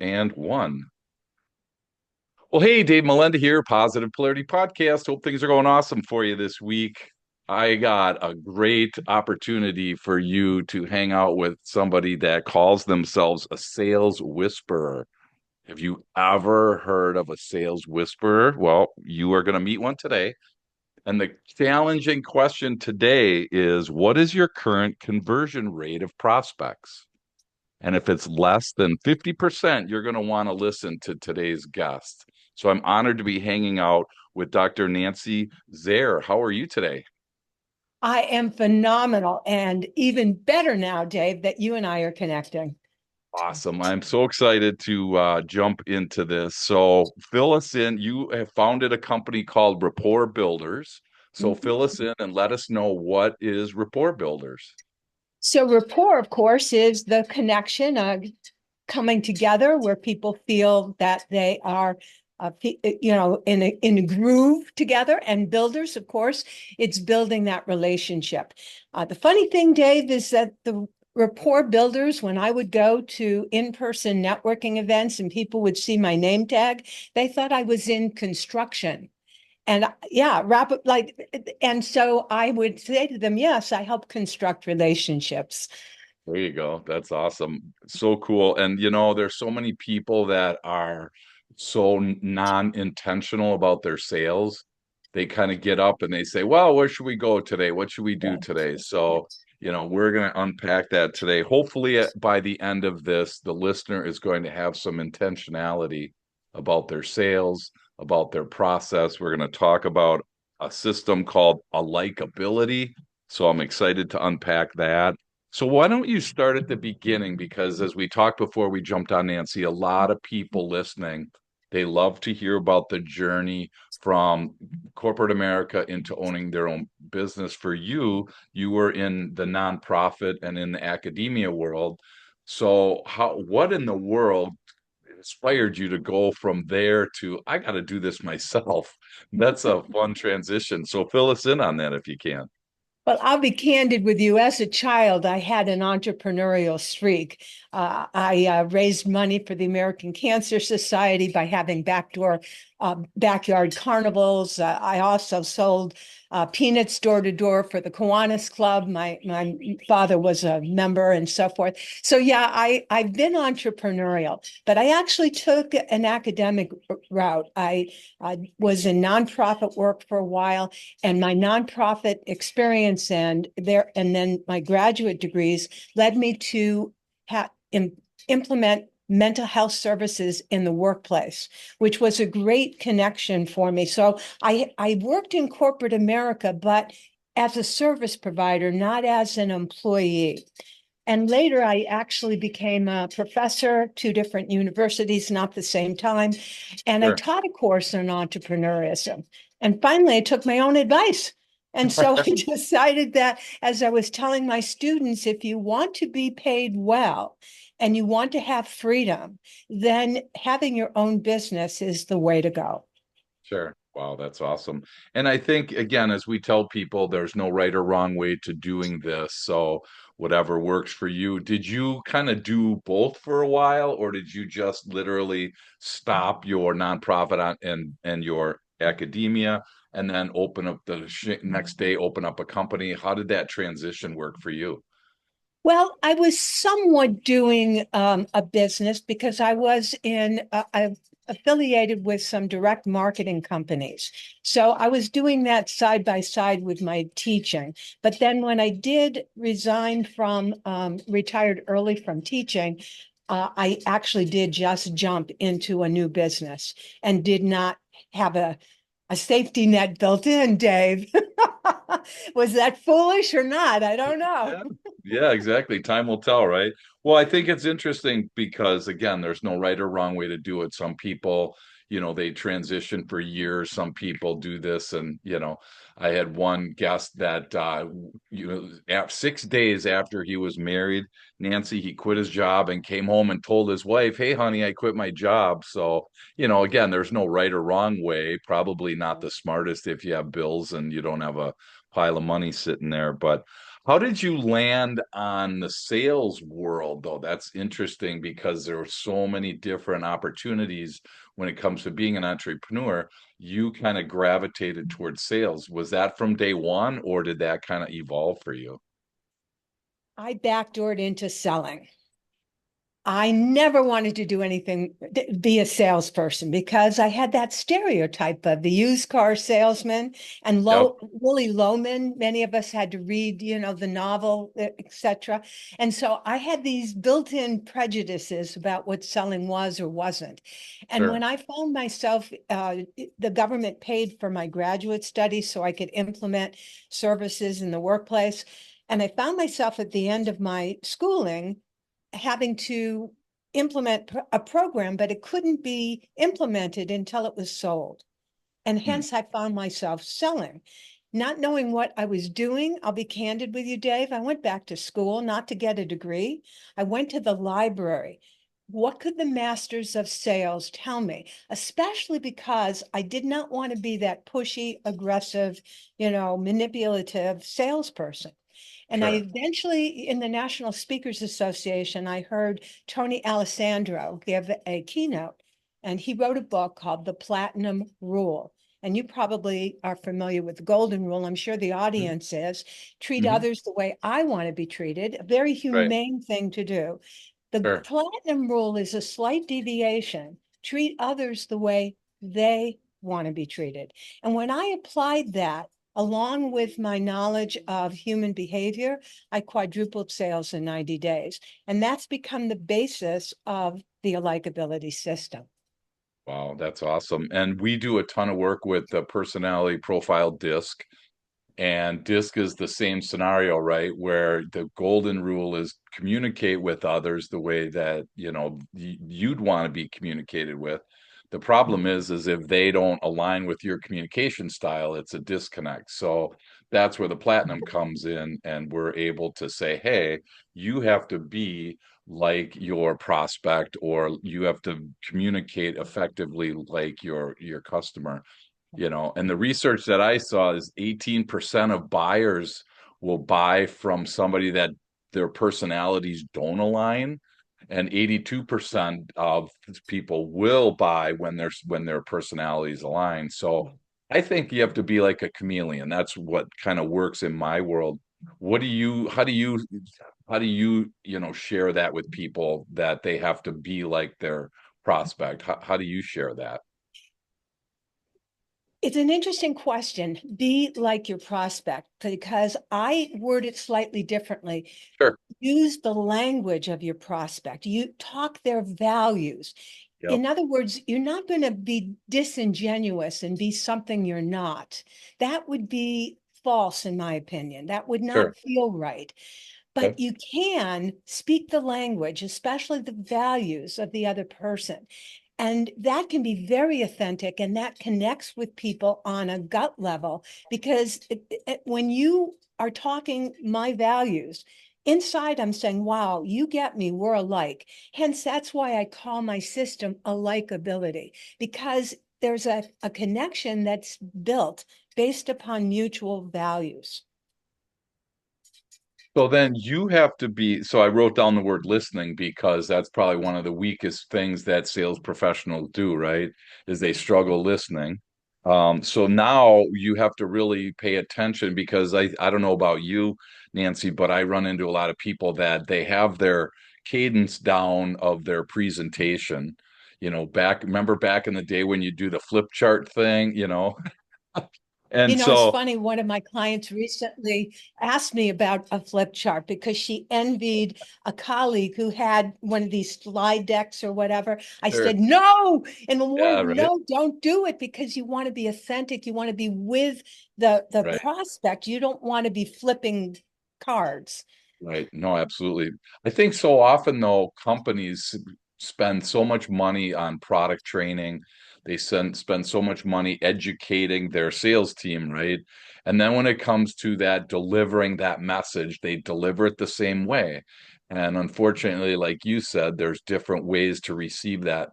And one. Well, hey, Dave Melinda here, Positive Polarity Podcast. Hope things are going awesome for you this week. I got a great opportunity for you to hang out with somebody that calls themselves a sales whisperer. Have you ever heard of a sales whisperer? Well, you are going to meet one today. And the challenging question today is, what is your current conversion rate of prospects? And if it's less than 50%, you're going to want to listen to today's guest. So I'm honored to be hanging out with Dr. Nancy Zare. How are you today? I am phenomenal and even better now, Dave, that you and I are connecting. Awesome. I'm so excited to jump into this. So fill us in. You have founded a company called Rapport Builders. So Mhm. fill us in and let us know, what is Rapport Builders? So, rapport, of course, is the connection of coming together where people feel that they are, in a groove together. And builders, of course, it's building that relationship. The funny thing, Dave, is that the rapport builders, when I would go to in-person networking events and people would see my name tag, they thought I was in construction. And yeah, rapid like, and so I would say to them, yes, I help construct relationships. There you go. That's awesome. So cool. And there's so many people that are so non-intentional about their sales. They kind of get up and they say, well, where should we go today? What should we do today? So, we're going to unpack that today. Hopefully, by the end of this, the listener is going to have some intentionality about their sales, about their process. We're going to talk about a system called AlikeAbility. So I'm excited to unpack that. So why don't you start at the beginning? Because as we talked before we jumped on, Nancy, a lot of people listening, they love to hear about the journey from corporate America into owning their own business. For you, you were in the nonprofit and in the academia world. So what in the world inspired you to go from there to, I got to do this myself? That's a fun transition. So fill us in on that if you can. Well, I'll be candid with you. As a child, I had an entrepreneurial streak. I raised money for the American Cancer Society by having backyard carnivals. I also sold peanuts door to door for the Kiwanis Club. My father was a member and so forth. So yeah, I've been entrepreneurial, but I actually took an academic route. I was in nonprofit work for a while, and my nonprofit experience and then my graduate degrees led me to implement mental health services in the workplace, which was a great connection for me. So I worked in corporate America, but as a service provider, not as an employee. And later, I actually became a professor, two different universities, not the same time. And I Sure. taught a course on entrepreneurship. And finally, I took my own advice. And so I decided that, as I was telling my students, if you want to be paid well and you want to have freedom, then having your own business is the way to go. Sure. Wow, that's awesome. And I think, again, as we tell people, there's no right or wrong way to doing this. So whatever works for you. Did you kind of do both for a while, or did you just literally stop your nonprofit and your academia and then open up the next day, open up a company? How did that transition work for you? Well, I was somewhat doing a business because I affiliated with some direct marketing companies. So I was doing that side by side with my teaching. But then when I did resign retired early from teaching, I actually did just jump into a new business and did not have a safety net built in, Dave. Was that foolish or not? I don't know. Yeah, yeah, exactly. Time will tell, right? Well, I think it's interesting because, again, there's no right or wrong way to do it. Some people, they transition for years. Some people do this, and I had one guest that, 6 days after he was married, Nancy, he quit his job and came home and told his wife, "Hey, honey, I quit my job." So, again, there's no right or wrong way. Probably not the smartest if you have bills and you don't have a pile of money sitting there, but How did you land on the sales world, though? That's interesting because there are so many different opportunities when it comes to being an entrepreneur. You kind of gravitated towards sales. Was that from day one, or did that kind of evolve for you? I backdoored into selling. I never wanted to do anything, be a salesperson because I had that stereotype of the used car salesman and Yep, Willie Loman. Many of us had to read, the novel, etc. And so I had these built-in prejudices about what selling was or wasn't. And sure. when I found myself, the government paid for my graduate studies so I could implement services in the workplace. And I found myself at the end of my schooling having to implement a program, but it couldn't be implemented until it was sold. And Hmm. hence I found myself selling. Not knowing what I was doing, I'll be candid with you, Dave. I went back to school not to get a degree. I went to the library. What could the masters of sales tell me? Especially because I did not want to be that pushy, aggressive, manipulative salesperson. And I Sure. eventually, in the National Speakers Association, I heard Tony Alessandro give a keynote, and he wrote a book called The Platinum Rule. And you probably are familiar with the Golden Rule. I'm sure the audience is. Treat Mm-hmm. others the way I want to be treated, a very Right. humane thing to do. The Sure. Platinum Rule is a slight deviation. Treat others the way they want to be treated. And when I applied that, along with my knowledge of human behavior, I quadrupled sales in 90 days. And that's become the basis of the AlikeAbility system. Wow, that's awesome. And we do a ton of work with the personality profile disc. And DISC is the same scenario, right? Where the golden rule is communicate with others the way that, you'd want to be communicated with. The problem is if they don't align with your communication style, it's a disconnect. So that's where the platinum comes in, and we're able to say, hey, you have to be like your prospect, or you have to communicate effectively like your customer. And the research that I saw is 18% of buyers will buy from somebody that their personalities don't align, and 82% of people will buy when their personalities align. So I think you have to be like a chameleon. That's what kind of works in my world. What do you, how do you, share that with people that they have to be like their prospect? How do you share that? It's an interesting question. Be like your prospect, because I word it slightly differently. Sure. Use the language of your prospect. You talk their values. Yep. In other words, you're not going to be disingenuous and be something you're not. That would be false, in my opinion. That would Sure. not feel right. Okay. But you can speak the language, especially the values of the other person. And that can be very authentic, and that connects with people on a gut level because when you are talking my values, inside I'm saying, wow, you get me, we're alike. Hence, that's why I call my system a likability, because there's a connection that's built based upon mutual values. So then you have to be, so I wrote down the word listening because that's probably one of the weakest things that sales professionals do, right? Is they struggle listening. So now you have to really pay attention because I don't know about you, Nancy, but I run into a lot of people that they have their cadence down of their presentation. Remember back in the day when you do the flip chart thing, You and know, it's so funny. One of my clients recently asked me about a flip chart because she envied a colleague who had one of these slide decks or whatever. I sure. said, no. And the Yeah, word right, no, don't do it because you want to be authentic. You want to be with the right. prospect. You don't want to be flipping cards. Right. No, absolutely. I think so often though, companies spend so much money on product training. They spend so much money educating their sales team, right? And then when it comes to that delivering that message, they deliver it the same way. And unfortunately, like you said, there's different ways to receive that.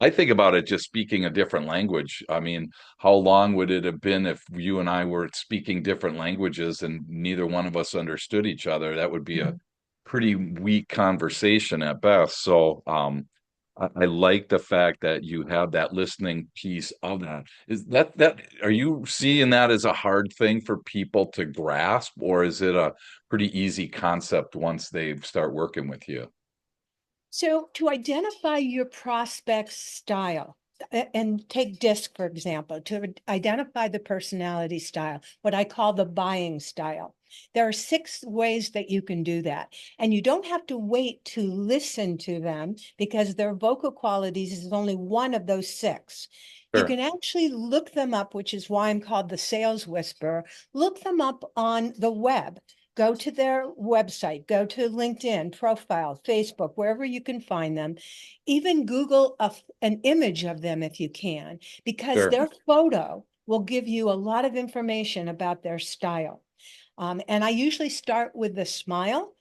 I think about it just speaking a different language. I mean, how long would it have been if you and I were speaking different languages and neither one of us understood each other? That would be a pretty weak conversation at best. So, I like the fact that you have that listening piece of that. Is that are you seeing that as a hard thing for people to grasp, or is it a pretty easy concept once they start working with you? So to identify your prospect's style, and take DISC, for example, to identify the personality style, what I call the buying style. There are 6 ways that you can do that. And you don't have to wait to listen to them because their vocal qualities is only one of those 6. You Sure, can actually look them up, which is why I'm called the sales whisperer. Look them up on the web. Go to their website, go to LinkedIn profile, Facebook, wherever you can find them. Even Google an image of them if you can, because sure, their photo will give you a lot of information about their style. And I usually start with the smile.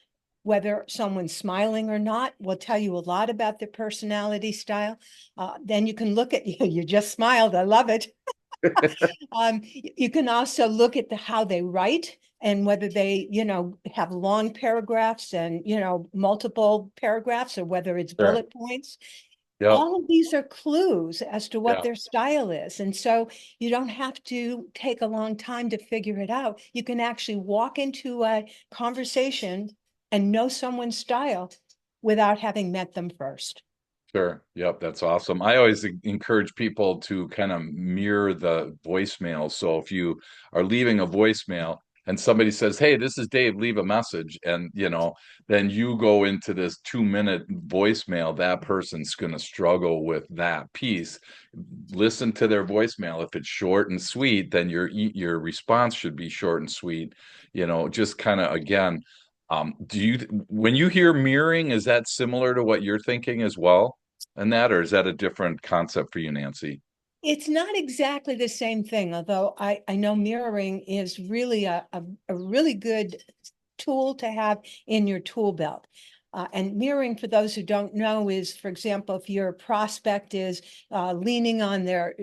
Whether someone's smiling or not will tell you a lot about their personality style. Then you can look at you. You just smiled. I love it. You can also look at how they write and whether they, have long paragraphs and, multiple paragraphs or whether it's sure. bullet points. Yep, All of these are clues as to what yeah, their style is. And so you don't have to take a long time to figure it out. You can actually walk into a conversation and know someone's style without having met them first. sure. Yep, that's awesome. I always encourage people to kind of mirror the voicemail. So if you are leaving a voicemail and somebody says, "Hey, this is Dave, leave a message," and then you go into this 2-minute voicemail, that person's going to struggle with that piece. Listen to their voicemail. If it's short and sweet, then your response should be short and sweet. Just kind of again, do you when you hear mirroring, is that similar to what you're thinking as well? And that, or is that a different concept for you, Nancy? It's not exactly the same thing, although I know mirroring is really a really good tool to have in your tool belt. And mirroring, for those who don't know, is, for example, if your prospect is leaning on their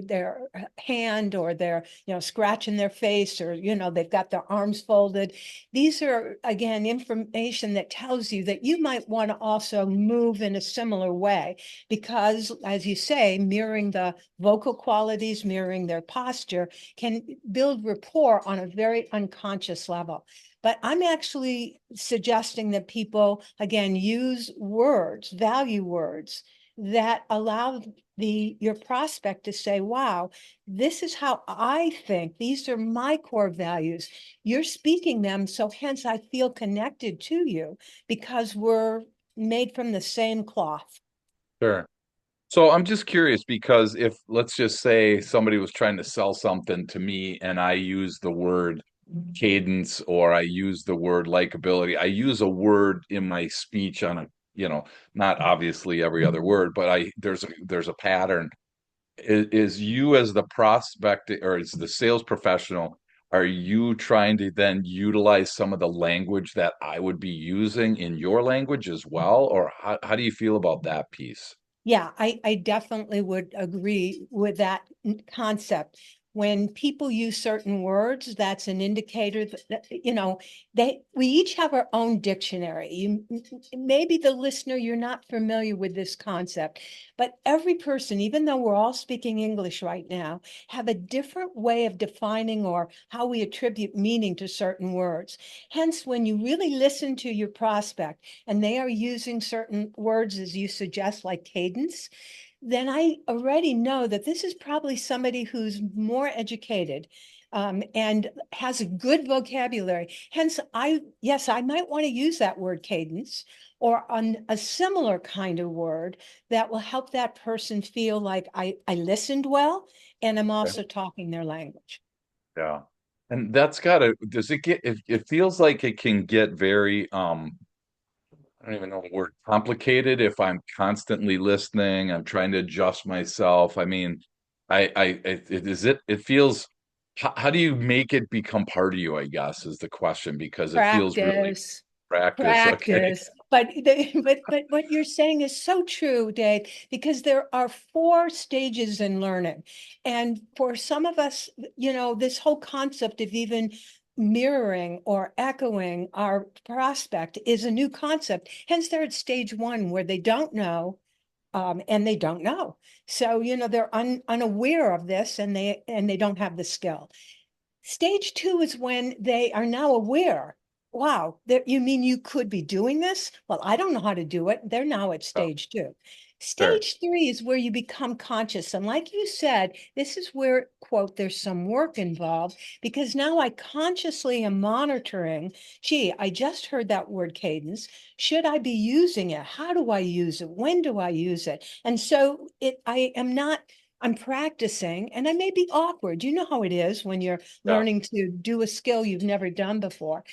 hand or they're scratching their face or they've got their arms folded. These are again information that tells you that you might want to also move in a similar way because, as you say, mirroring the vocal qualities, mirroring their posture can build rapport on a very unconscious level. But I'm actually suggesting that people, again, use words, value words that allow your prospect to say, wow, this is how I think. These are my core values. You're speaking them, so hence I feel connected to you because we're made from the same cloth. Sure. So I'm just curious because if let's just say somebody was trying to sell something to me and I use the word cadence or I use the word likability, I use a word in my speech on a, not obviously every other word, but there's a pattern. Is you as the prospect or as the sales professional, are you trying to then utilize some of the language that I would be using in your language as well? Or how do you feel about that piece? Yeah, I definitely would agree with that concept. When people use certain words, that's an indicator we each have our own dictionary. Maybe the listener, you're not familiar with this concept, but every person, even though we're all speaking English right now, have a different way of defining or how we attribute meaning to certain words. Hence, when you really listen to your prospect, and they are using certain words, as you suggest, like cadence, then I already know that this is probably somebody who's more educated and has a good vocabulary. Hence, yes, I might want to use that word cadence or on a similar kind of word that will help that person feel like I listened well and I'm also talking their language. Yeah. And that's gotta, does it get, it feels like it can get very, I don't even know the word, complicated if I'm constantly listening, I'm trying to adjust myself. I mean, it feels, how do you make it become part of you, I guess, is the question, because it feels really Practice, practice. Okay. practice. but what you're saying is so true, Dave, because there are four stages in learning. And for some of us, this whole concept of even mirroring or echoing our prospect is a new concept. Hence, they're at stage one where they don't know, and they don't know. So, they're unaware of this, and they don't have the skill. Stage two is when they are now aware. Wow, you mean you could be doing this? Well, I don't know how to do it. They're now at Oh, stage two. sure. Stage three is where you become conscious. And like you said, this is where, quote, there's some work involved because now I consciously am monitoring, gee, I just heard that word cadence. Should I be using it? How do I use it? When do I use it? And so I am not, I'm practicing and I may be awkward. You know how it is when you're Yeah, learning to do a skill you've never done before.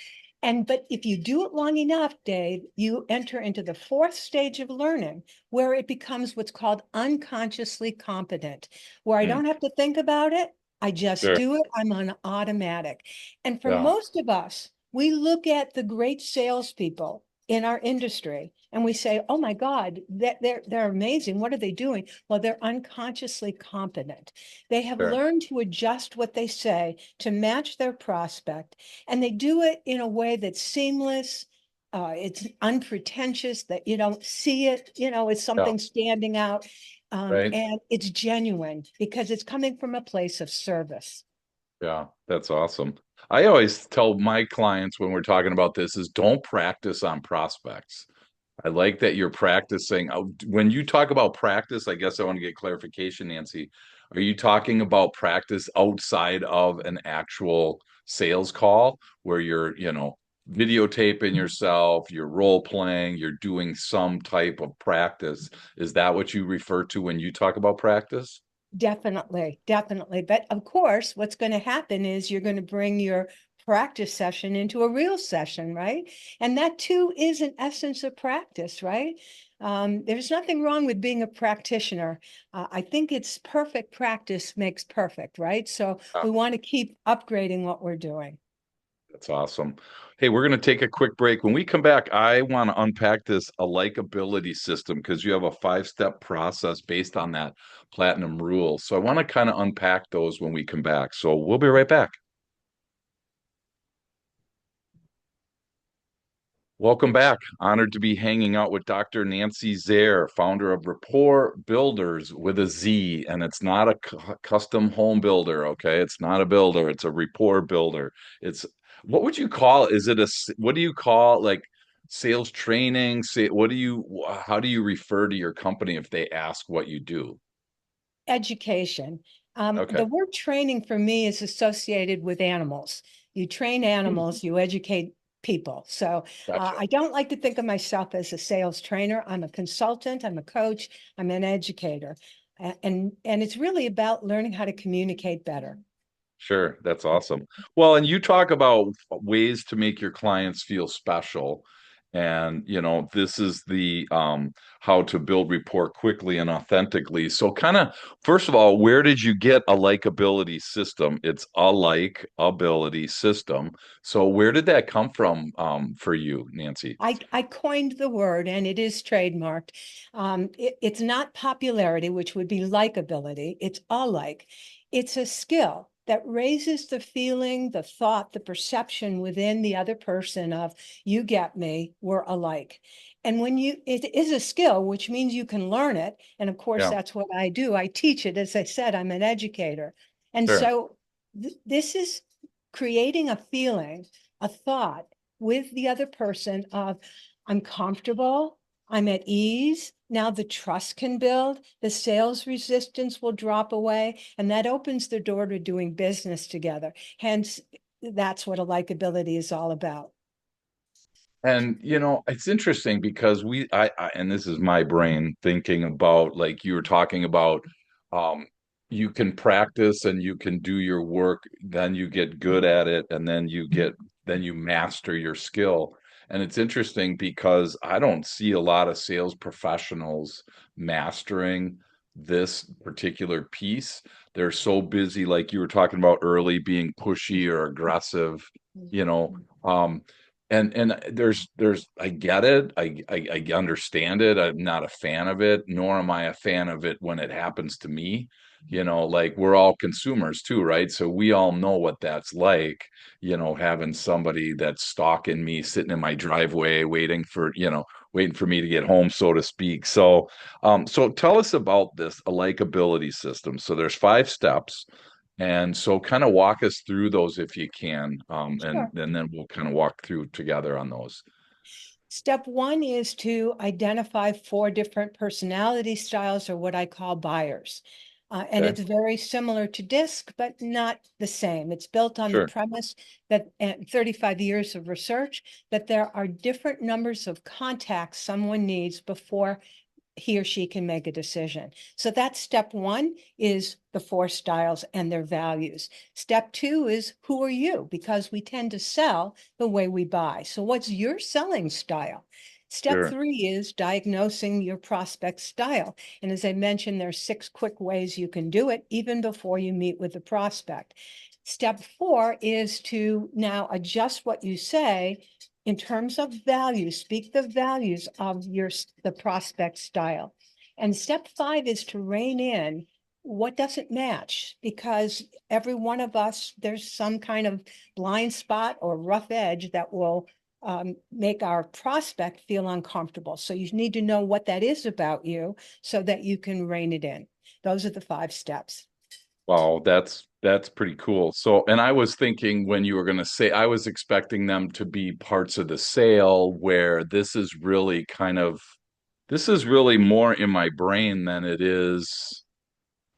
But if you do it long enough, Dave, you enter into the fourth stage of learning where it becomes what's called unconsciously competent, where I mm, don't have to think about it. I just sure. do it. I'm on automatic. And for Yeah, most of us, we look at the great salespeople in our industry and we say, oh my God, they're amazing. What are they doing? Well, they're unconsciously competent. They have sure. learned to adjust what they say to match their prospect, and they do it in a way that's seamless. It's unpretentious, that you don't see it, it's Yeah, something standing out. right. And it's genuine because it's coming from a place of service. Yeah, that's awesome. I always tell my clients when we're talking about this is don't practice on prospects. I like that you're practicing. When you talk about practice, I guess I want to get clarification, Nancy. Are you talking about practice outside of an actual sales call where you're, videotaping yourself, you're role playing, you're doing some type of practice? Is that what you refer to when you talk about practice? Definitely, definitely. But of course, what's going to happen is you're going to bring your practice session into a real session, right? And that too is an essence of practice, right? There's nothing wrong with being a practitioner. I think it's perfect practice makes perfect, right? So we want to keep upgrading what we're doing. That's awesome. Hey, we're going to take a quick break. When we come back, I want to unpack this a likability system because you have a five-step process based on that platinum rule. So I want to kind of unpack those when we come back. So we'll be right back. Welcome back. Honored to be hanging out with Dr. Nancy Zare, founder of Rapport Builders with a Z. And it's not a custom home builder, okay? It's not a builder, it's a rapport builder. It's what would you call it? Is it what do you call like sales training? Say, how do you refer to your company if they ask what you do? Education. Okay, The word training for me is associated with animals. You train hmm, animals, you educate people. So gotcha. I don't like to think of myself as a sales trainer. I'm a consultant, I'm a coach, I'm an educator. And it's really about learning how to communicate better. Sure, that's awesome. Well, and you talk about ways to make your clients feel special. And, this is the how to build rapport quickly and authentically. So kind of first of all, where did you get a likability system? It's a likability system. So where did that come from for you, Nancy? I coined the word and it is trademarked. It's not popularity, which would be likability. It's alike. It's a skill that raises the feeling, the thought, the perception within the other person of you get me, we're alike. And it is a skill, which means you can learn it. And of course, Yeah, that's what I do. I teach it. As I said, I'm an educator. And sure. so this is creating a feeling, a thought with the other person of I'm comfortable, I'm at ease. Now the trust can build, the sales resistance will drop away, and that opens the door to doing business together. Hence, that's what a likability is all about. And it's interesting because and this is my brain thinking about like you were talking about, um, you can practice and you can do your work, then you get good at it, and then you master your skill. And it's interesting because I don't see a lot of sales professionals mastering this particular piece. They're so busy, like you were talking about early, being pushy or aggressive, you know. Um, and there's I get it. I understand it. I'm not a fan of it, nor am I a fan of it when it happens to me. Like we're all consumers too, right? So we all know what that's like, having somebody that's stalking me sitting in my driveway waiting for me to get home, so to speak. So tell us about this likability system. So there's 5 steps. And so kind of walk us through those if you can. And Sure. then we'll kind of walk through together on those. Step one is to identify 4 different personality styles, or what I call buyers. And Okay. it's very similar to DISC, but not the same. It's built on the Sure. premise that 35 years of research, that there are different numbers of contacts someone needs before he or she can make a decision. So that's step one, is the 4 styles and their values. Step two is, who are you? Because we tend to sell the way we buy. So what's your selling style? Step Sure. three is diagnosing your prospect style. And as I mentioned, there's 6 quick ways you can do it even before you meet with the prospect. Step four is to now adjust what you say in terms of values. Speak the values of the prospect style. And step five is to rein in what doesn't match, because every one of us, there's some kind of blind spot or rough edge that will make our prospect feel uncomfortable. So you need to know what that is about you so that you can rein it in. Those are the 5 steps. Wow, that's pretty cool. So, and I was thinking when you were going to say, I was expecting them to be parts of the sale where this is really more in my brain than it is,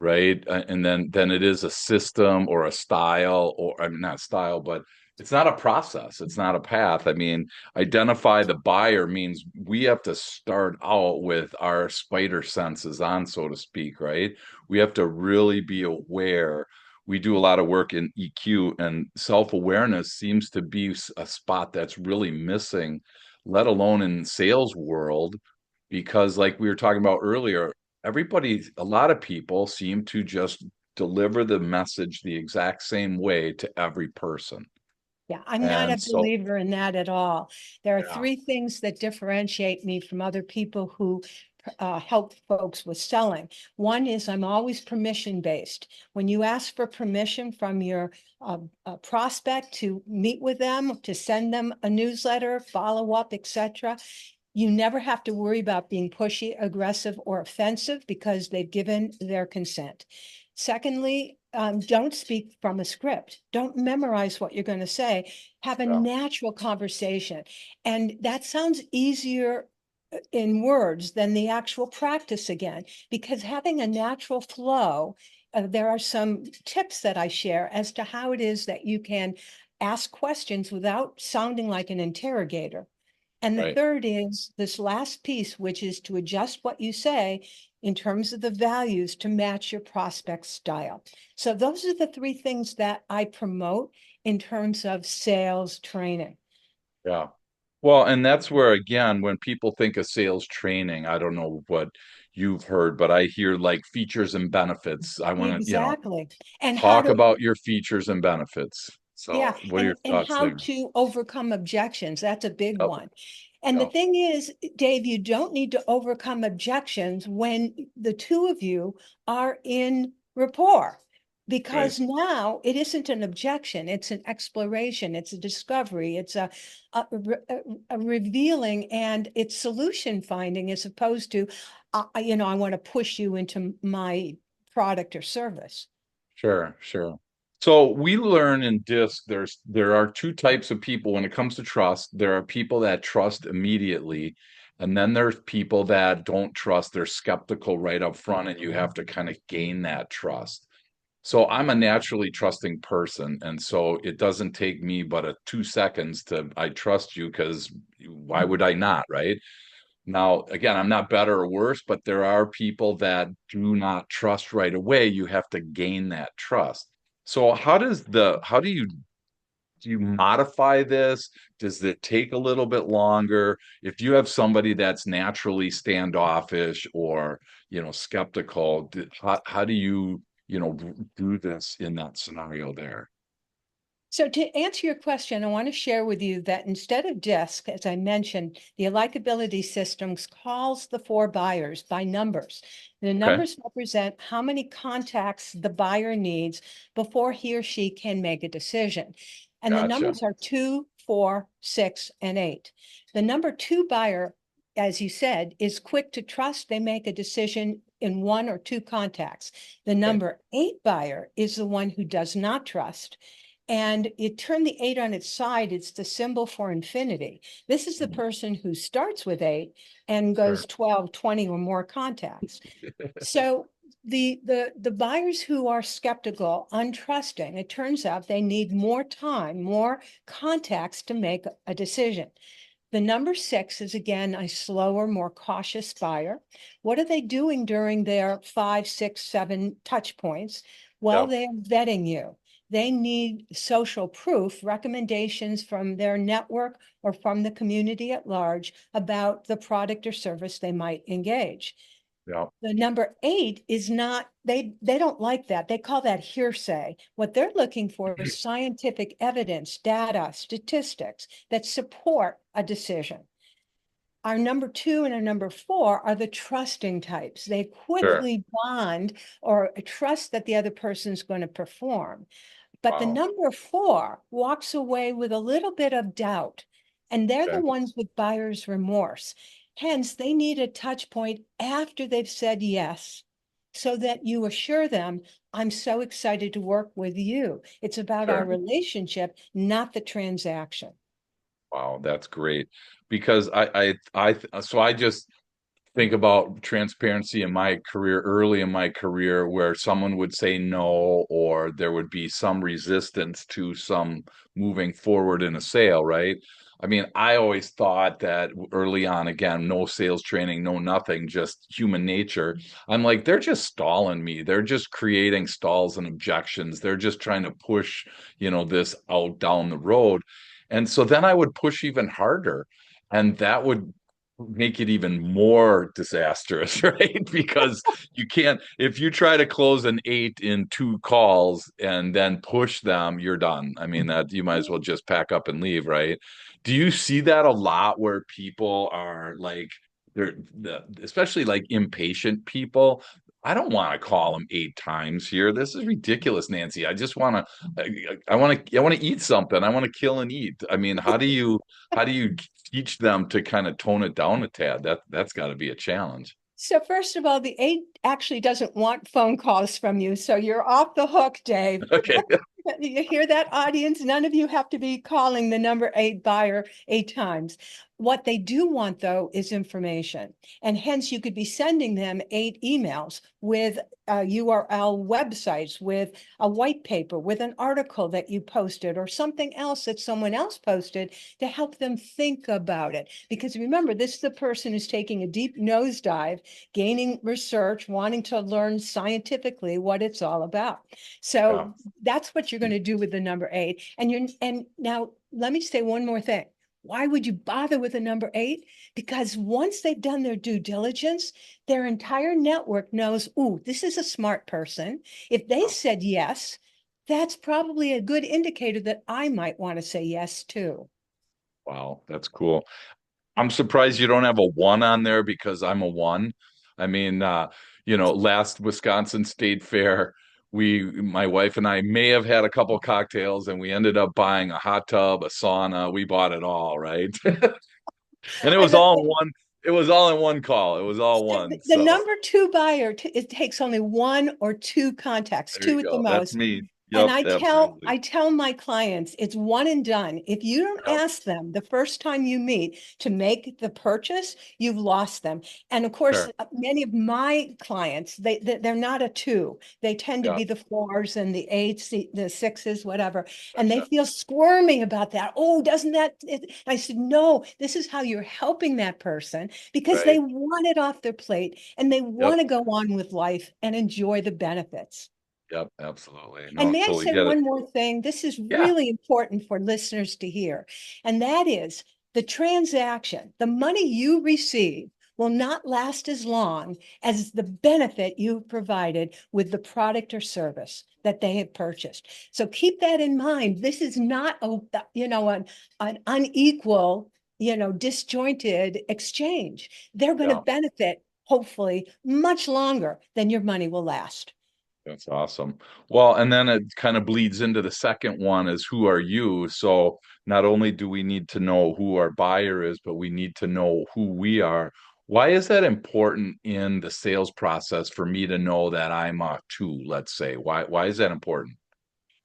right? And then it is a system or a style, or I mean, not style, but it's not a process. It's not a path. I mean, identify the buyer means we have to start out with our spider senses on, so to speak, right? We have to really be aware. We do a lot of work in EQ, and self-awareness seems to be a spot that's really missing, let alone in sales world, because like we were talking about earlier, a lot of people seem to just deliver the message the exact same way to every person. Yeah, I'm not a And so, believer in that at all. There are yeah, 3 things that differentiate me from other people who help folks with selling. One is I'm always permission based. When you ask for permission from your prospect to meet with them, to send them a newsletter, follow up, etc., you never have to worry about being pushy, aggressive, or offensive because they've given their consent. Secondly, don't speak from a script. Don't memorize what you're going to say. Have a yeah, natural conversation. And that sounds easier in words than the actual practice again, because having a natural flow, there are some tips that I share as to how it is that you can ask questions without sounding like an interrogator. And the right. third is this last piece, which is to adjust what you say in terms of the values to match your prospect style. So those are the 3 things that I promote in terms of sales training. Yeah. Well, and that's where, again, when people think of sales training, I don't know what you've heard, but I hear like features and benefits. I want to, Exactly. And how talk to, about your features and benefits. yeah, So, what are your and thoughts how there? to overcome objections. That's a big Yep. one. And the Yeah. thing is, Dave, you don't need to overcome objections when the two of you are in rapport, Right. because now it isn't an objection, it's an exploration, it's a discovery, it's a revealing, and it's solution finding, as opposed to, I want to push you into my product or service. Sure, sure. So we learn in DISC there are 2 types of people when it comes to trust. There are people that trust immediately, and then there's people that don't trust. They're skeptical right up front, and you have to kind of gain that trust. So I'm a naturally trusting person, and so it doesn't take me but a 2 seconds to I trust you because why would I not, right? Now, again, I'm not better or worse, but there are people that do not trust right away. You have to gain that trust. So how do you modify this? Does it take a little bit longer? If you have somebody that's naturally standoffish or, skeptical, how do you, do this in that scenario there? So to answer your question, I want to share with you that instead of disc, as I mentioned, the AlikeAbility systems calls the four buyers by numbers. The Okay, numbers represent how many contacts the buyer needs before he or she can make a decision. And the gotcha. numbers are 2, 4, 6, and 8. The number 2 buyer, as you said, is quick to trust. They make a decision in 1 or 2 contacts. The Okay. number 8 buyer is the one who does not trust. And you turn the 8 on its side, it's the symbol for infinity. This is the Mhm. person who starts with 8 and Sure. goes 12, 20 or more contacts. So the buyers who are skeptical, untrusting, it turns out they need more time, more contacts to make a decision. The number 6 is again a slower, more cautious buyer. What are they doing during their 5, 6, 7 touch points? Well, Yep. they are vetting you. They need social proof, recommendations from their network or from the community at large about the product or service they might engage. Yep. The number 8 is not, they don't like that. They call that hearsay. What they're looking for is scientific evidence, data, statistics that support a decision. Our number 2 and our number 4 are the trusting types. They Sure. quickly bond or trust that the other person's going to perform. But the Wow. number 4 walks away with a little bit of doubt, and they're the Okay. ones with buyer's remorse. Hence, they need a touch point after they've said yes, so that you assure them, I'm so excited to work with you. It's about our Sure. relationship, not the transaction. Wow, that's great. Because so I just think about transparency in my career, early in my career, where someone would say no, or there would be some resistance to some moving forward in a sale, right? I mean, I always thought that early on, again, no sales training, no nothing, just human nature. I'm like, they're just stalling me. They're just creating stalls and objections. They're just trying to push, this out down the road. And so then I would push even harder. And that would make it even more disastrous, right? Because you can't, if you try to close an 8 in 2 calls and then push them, you're done. I mean, that you might as well just pack up and leave, right? Do you see that a lot where people are like, especially like impatient people? I don't want to call them 8 times here. This is ridiculous, Nancy. I just want to, I want to eat something. I want to kill and eat. I mean, how do you teach them to kind of tone it down a tad? That's got to be a challenge. So first of all, the 8 actually doesn't want phone calls from you, so you're off the hook, Dave. Okay. You hear that, audience? None of you have to be calling the number 8 buyer 8 times. What they do want, though, is information. And hence, you could be sending them 8 emails with URL websites, with a white paper, with an article that you posted, or something else that someone else posted to help them think about it. Because remember, this is the person who's taking a deep nosedive, gaining research, wanting to learn scientifically what it's all about. Yeah. So that's what you're going to do with the number 8. And now let me say one more thing. Why would you bother with a number 8? Because once they've done their due diligence, their entire network knows, ooh, this is a smart person. If they said yes, that's probably a good indicator that I might want to say yes too. Wow, that's cool. I'm surprised you don't have a 1 on there because I'm a 1. I mean, last Wisconsin State Fair, my wife and I may have had a couple cocktails and we ended up buying a hot tub, a sauna. We bought it all, right? And it I was love all in one, it was all in one call. It was all one. the So number 2 buyer, it takes only 1 or 2 contacts, there you 2 at the go. That's most. me. And Yep, I absolutely. tell my clients it's one and done. If you don't Yep, ask them the first time you meet to make the purchase, you've lost them. And of course, sure. many of my clients, they're not a 2. They tend to Yeah, be the 4s and the 8s, the 6s, whatever. And they gotcha. feel squirmy about that. Oh, doesn't that? I said, no, this is how you're helping that person because they Right. want it off their plate and they Yep. want to go on with life and enjoy the benefits. Yep, absolutely. And No, may I totally say get it. one more thing? This is Yeah. really important for listeners to hear. And that is the transaction, the money you receive will not last as long as the benefit you've provided with the product or service that they have purchased. So keep that in mind. This is not an unequal, disjointed exchange. They're going to Yeah. benefit, hopefully, much longer than your money will last. That's awesome. Well, and then it kind of bleeds into the second one is who are you? So not only do we need to know who our buyer is, but we need to know who we are. Why is that important in the sales process for me to know that I'm a two, let's say? Why is that important?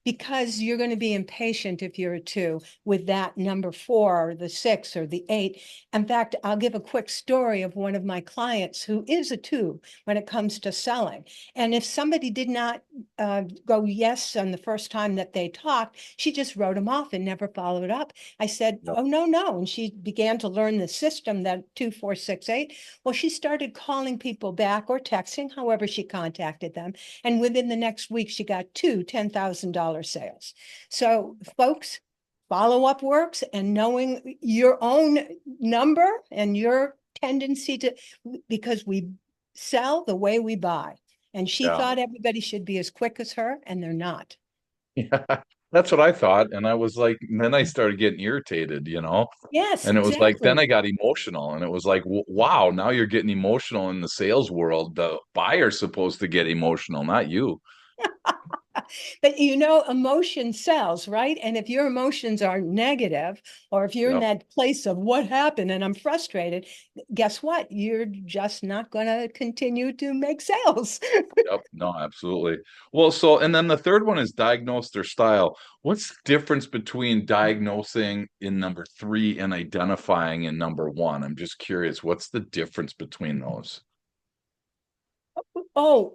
Because you're going to be impatient if you're a two with that number four or the six or the eight. In fact, I'll give a quick story of one of my clients who is a two when it comes to selling. And if somebody did not go yes on the first time that they talked, she just wrote them off and never followed up. I said, Yep. oh, no, no. And she began to learn the system that 2468. Well, she started calling people back or texting, however she contacted them. And within the next week, she got two $10,000 sales. So, folks, follow up works, and knowing your own number and your tendency to, because we sell the way we buy. And she Yeah. thought everybody should be as quick as her, and they're not. Yeah. That's what I thought. And I was like, and then I started getting irritated, Yes, And it was like, then exactly. I got emotional, and it was like, wow, now you're getting emotional in the sales world. The buyer's supposed to get emotional, not you. But emotion sells, right? And if your emotions are negative, or if you're in Yep. that place of what happened and I'm frustrated, guess what? You're just not going to continue to make sales. Yep. No, absolutely. Well, so, and then the third one is diagnose their style. What's the difference between diagnosing in number three and identifying in number one? I'm just curious. What's the difference between those? Oh,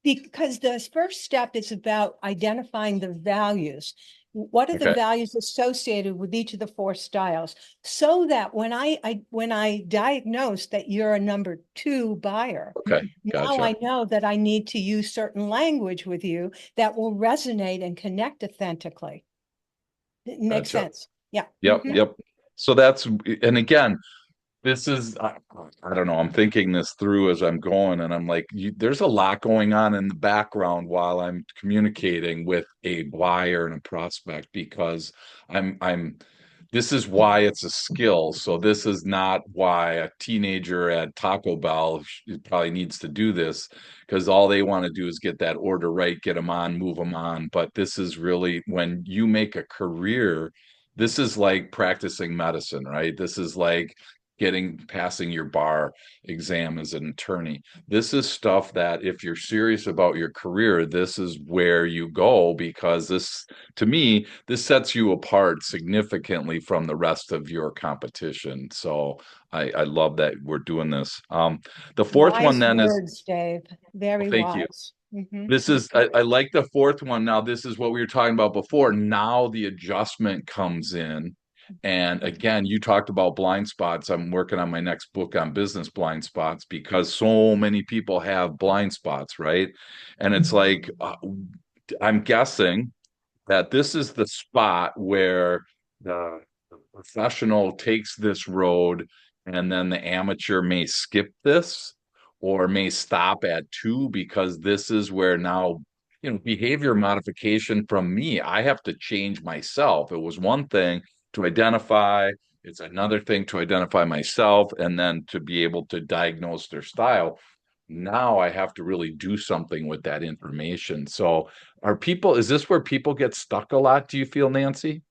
because the first step is about identifying the values. What are the Okay. values associated with each of the four styles? So that when I diagnose that you're a number two buyer, Okay. now Gotcha. I know that I need to use certain language with you that will resonate and connect authentically. It makes Gotcha. sense. Yeah. Yep. Yep. So that's, and again, this is, I don't know, I'm thinking this through as I'm going, and I'm like, there's a lot going on in the background while I'm communicating with a buyer and a prospect because I'm this is why it's a skill. So this is not why a teenager at Taco Bell probably needs to do this because all they want to do is get that order right, get them on, move them on. But this is really when you make a career, this is like practicing medicine, right? This is like passing your bar exam as an attorney. This is stuff that if you're serious about your career, this is where you go because this, to me, this sets you apart significantly from the rest of your competition. So I love that we're doing this. The fourth one Wise then is, words, Dave. well, Very thank you. wise. Mhm. This is, I like the fourth one. Now, this is what we were talking about before. Now the adjustment comes in. And again, you talked about blind spots. I'm working on my next book on business blind spots because so many people have blind spots, right? And it's like, I'm guessing that this is the spot where the professional takes this road and then the amateur may skip this or may stop at two because this is where now behavior modification from me, I have to change myself. It was one thing to identify, it's another thing to identify myself and then to be able to diagnose their style. Now I have to really do something with that information. So is this where people get stuck a lot, do you feel, Nancy?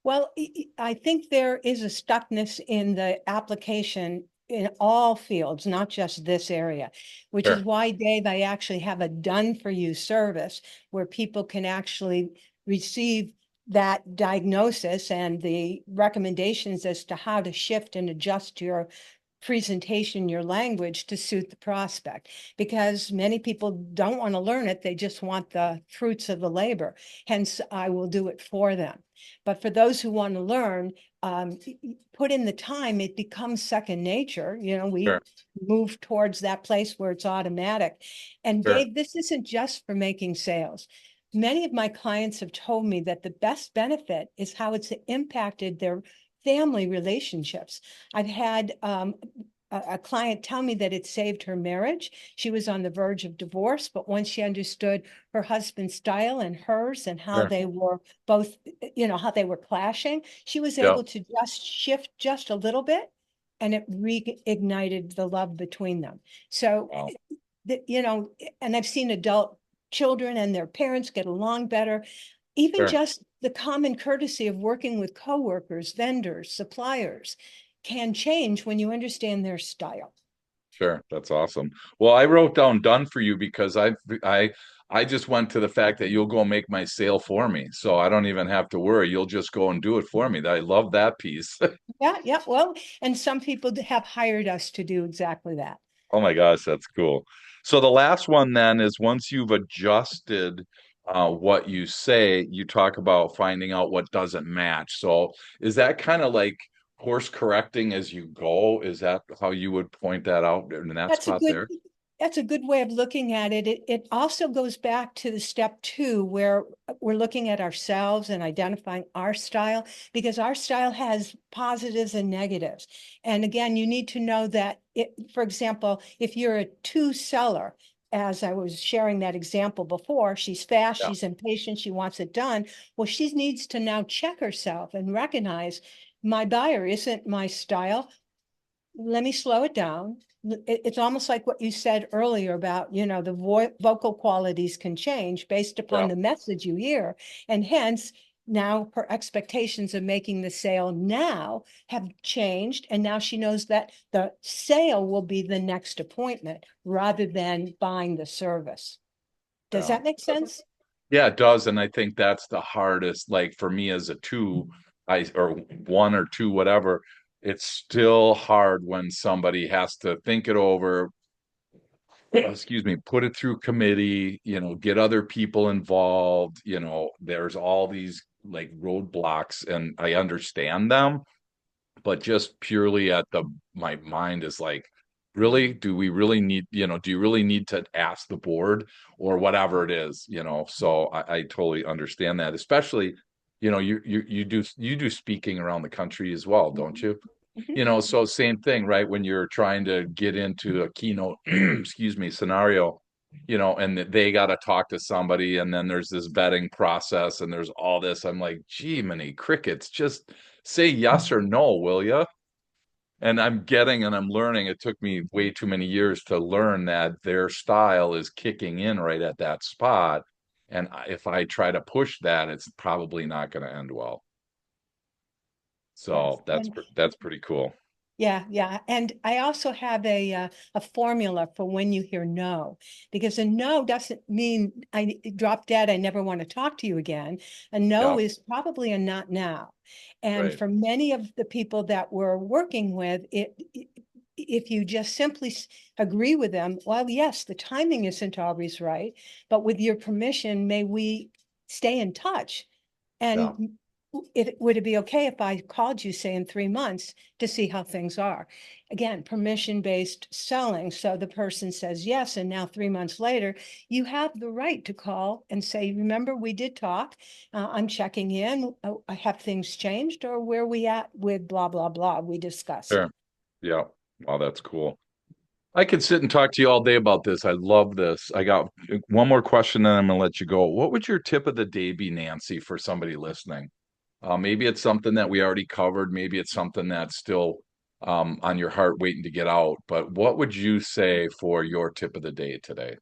Well, I think there is a stuckness in the application in all fields, not just this area, which is Sure. why, Dave, I actually have a done for you service where people can actually receive that diagnosis and the recommendations as to how to shift and adjust your presentation, your language to suit the prospect, because many people don't want to learn it. They just want the fruits of the labor. Hence, I will do it for them. But for those who want to learn, put in the time, it becomes second nature. We Sure. move towards that place where it's automatic. And Sure. Dave, this isn't just for making sales. Many of my clients have told me that the best benefit is how it's impacted their family relationships. I've had a client tell me that it saved her marriage. She was on the verge of divorce, but once she understood her husband's style and hers and how Sure. they were both, how they were clashing, she was Yeah. able to just shift just a little bit, and it reignited the love between them. So, Wow. and I've seen adult children and their parents get along better. Even Sure. just the common courtesy of working with coworkers, vendors, suppliers can change when you understand their style. Sure. That's awesome. Well, I wrote down done for you because I just went to the fact that you'll go make my sale for me. So I don't even have to worry. You'll just go and do it for me. I love that piece. Yeah, yeah. Well, and some people have hired us to do exactly that. Oh my gosh, that's cool. So the last one then is once you've adjusted what you say, you talk about finding out what doesn't match. So is that kind of like course correcting as you go? Is that how you would point that out in that That's a spot good there? that's a good way of looking at it. It also goes back to the step two where we're looking at ourselves and identifying our style, because our style has positives and negatives. And again, you need to know that for example, if you're a two seller, as I was sharing that example before, she's fast, Yeah, she's impatient, she wants it done. Well, she needs to now check herself and recognize my buyer isn't my style. Let me slow it down. It's almost like what you said earlier about, the vocal qualities can change based yeah, upon the message you hear. And hence, now her expectations of making the sale now have changed. And now she knows that the sale will be the next appointment rather than buying the service. Does yeah. that make sense? Yeah, it does. And I think that's the hardest, like for me as a two, or one or two, whatever, it's still hard when somebody has to think it over, excuse me, put it through committee, get other people involved, there's all these like roadblocks and I understand them, but just purely at my mind is like, really, do we really need, do you really need to ask the board or whatever it is, so I totally understand that, especially, you do speaking around the country as well, don't Mhm. you? Mhm. So same thing, right? When you're trying to get into a keynote, excuse me, scenario, and that they got to talk to somebody, and then there's this vetting process, and there's all this. I'm like, gee, many crickets. Just say yes or no, will you? And I'm learning. It took me way too many years to learn that their style is kicking in right at that spot. And if I try to push that, it's probably not going to end well. Yes. So that's pretty cool. Yeah, yeah. And I also have a formula for when you hear no, because a no doesn't mean I drop dead, I never want to talk to you again. A no Yeah, is probably a not now. And right. for many of the people that we're working with, if you just simply agree with them, well, yes, the timing isn't always right, but with your permission, may we stay in touch? Yeah. And would it be okay if I called you, say, in 3 months to see how things are? Again, permission-based selling. So the person says yes, and now 3 months later, you have the right to call and say, remember, we did talk. I'm checking in. Have things changed, or where we at with blah, blah, blah we discussed? Sure. Yeah. Wow, that's cool. I could sit and talk to you all day about this. I love this. I got one more question, and I'm gonna let you go. What would your tip of the day be, Nancy, for somebody listening? Maybe it's something that we already covered. Maybe it's something that's still on your heart waiting to get out. But what would you say for your tip of the day today?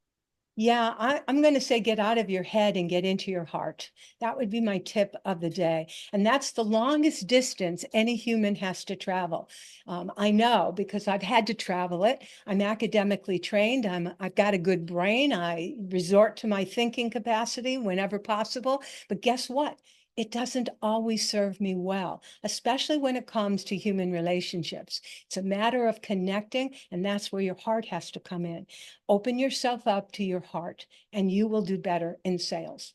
Yeah, I'm going to say get out of your head and get into your heart. That would be my tip of the day. And that's the longest distance any human has to travel. I know because I've had to travel it. I'm academically trained. I've got a good brain. I resort to my thinking capacity whenever possible. But guess what? It doesn't always serve me well, especially when it comes to human relationships. It's a matter of connecting, and that's where your heart has to come in. Open yourself up to your heart, and you will do better in sales.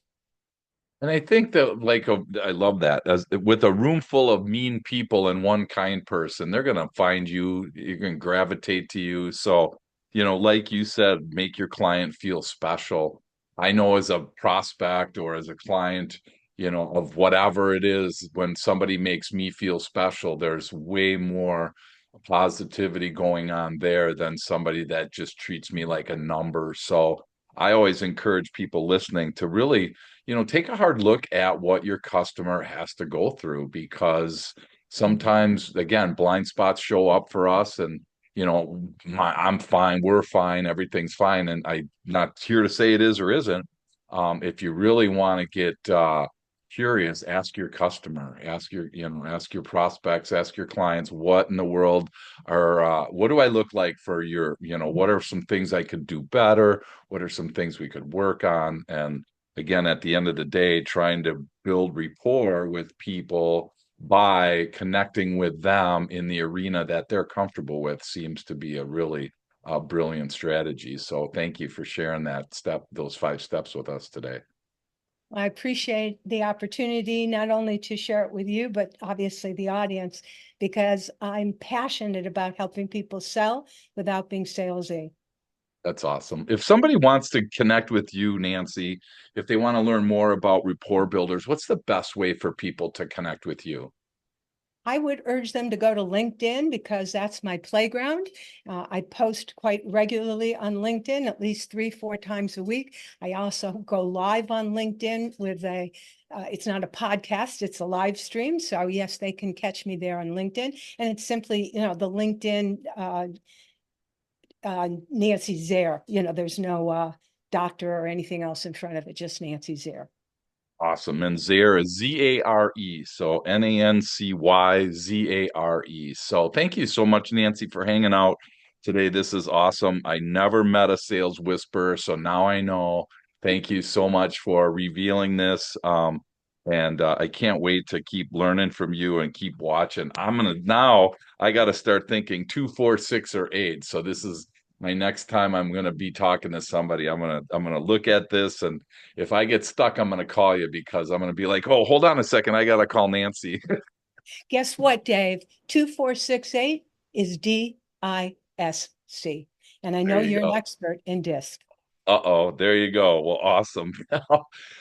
And I think that, like, I love that. As with a room full of mean people and one kind person, they're gonna find you. You're gonna gravitate to you. So, like you said, make your client feel special. I know as a prospect or as a client, of whatever it is, when somebody makes me feel special, there's way more. positivity going on there than somebody that just treats me like a number. So I always encourage people listening to really, take a hard look at what your customer has to go through, because sometimes, again, blind spots show up for us, and I'm fine, we're fine, everything's fine, and I'm not here to say it is or isn't. If you really want to get curious, ask your customer, ask your prospects, ask your clients, what in the world what do I look like for what are some things I could do better? What are some things we could work on? And again, at the end of the day, trying to build rapport with people by connecting with them in the arena that they're comfortable with seems to be a really brilliant strategy. So thank you for sharing those 5 steps with us today. I appreciate the opportunity not only to share it with you, but obviously the audience, because I'm passionate about helping people sell without being salesy. That's awesome. If somebody wants to connect with you, Nancy, if they want to learn more about rapport builders, what's the best way for people to connect with you? I would urge them to go to LinkedIn because that's my playground. I post quite regularly on LinkedIn, at least 3, 4 times a week. I also go live on LinkedIn with it's not a podcast, it's a live stream. So yes, they can catch me there on LinkedIn. And it's simply, the LinkedIn Nancy Zare. There's no doctor or anything else in front of it, just Nancy Zare. Awesome. And Zare is Zare. So NancyZare. So thank you so much, Nancy, for hanging out today. This is awesome. I never met a sales whisperer, so now I know. Thank you so much for revealing this. And I can't wait to keep learning from you and keep watching. I got to start thinking 2, 4, 6, or 8. So this is my next time I'm going to be talking to somebody. I'm gonna look at this, and if I get stuck, I'm going to call you, because I'm going to be like, oh, hold on a second. I got to call Nancy. Guess what, Dave? 2468 is DISC. And I know There you you're an go. expert in DISC. Uh-oh, there you go. Well, awesome.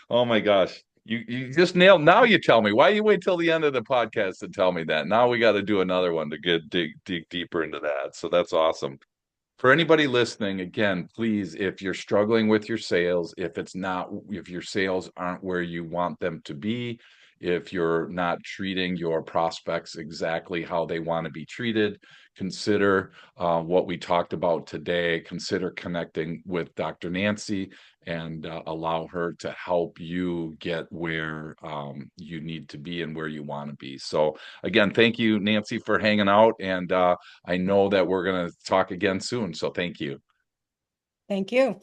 Oh my gosh. You just nailed. Now you tell me. Why you wait till the end of the podcast to tell me that? Now we got to do another one to dig deeper into that. So that's awesome. For anybody listening, again, please, if you're struggling with your sales, if your sales aren't where you want them to be, if you're not treating your prospects exactly how they want to be treated, consider what we talked about today. Consider connecting with Dr. Nancy and allow her to help you get where you need to be and where you want to be. So, again, thank you, Nancy, for hanging out. And I know that we're going to talk again soon. So thank you. Thank you.